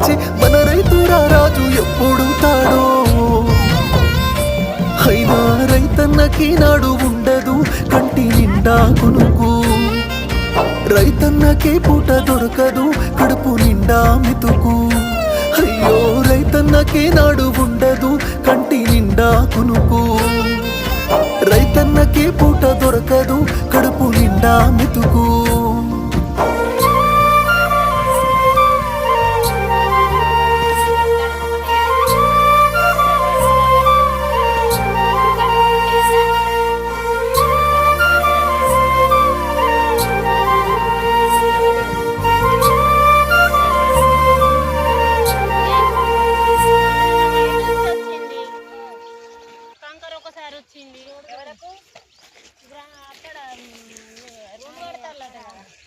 తీర్చే మన రైతురా రాజు ఎప్పుడు తాడో. అయినా రైతన్నకి నాడు ఉండదు కంటి నిండా కొనుకు, రైతన్నకే పూట దొరకదు కడుపు నిండా మెతుకు. అయ్యో రైతన్నకే నాడు ఉండదు కంటి నిండా కొనుకు, రైతన్నకే పూట దొరకదు కడుపు నిండా మెతుకు. ఒకసారి వచ్చింది అక్కడ రూమ్ కడతారు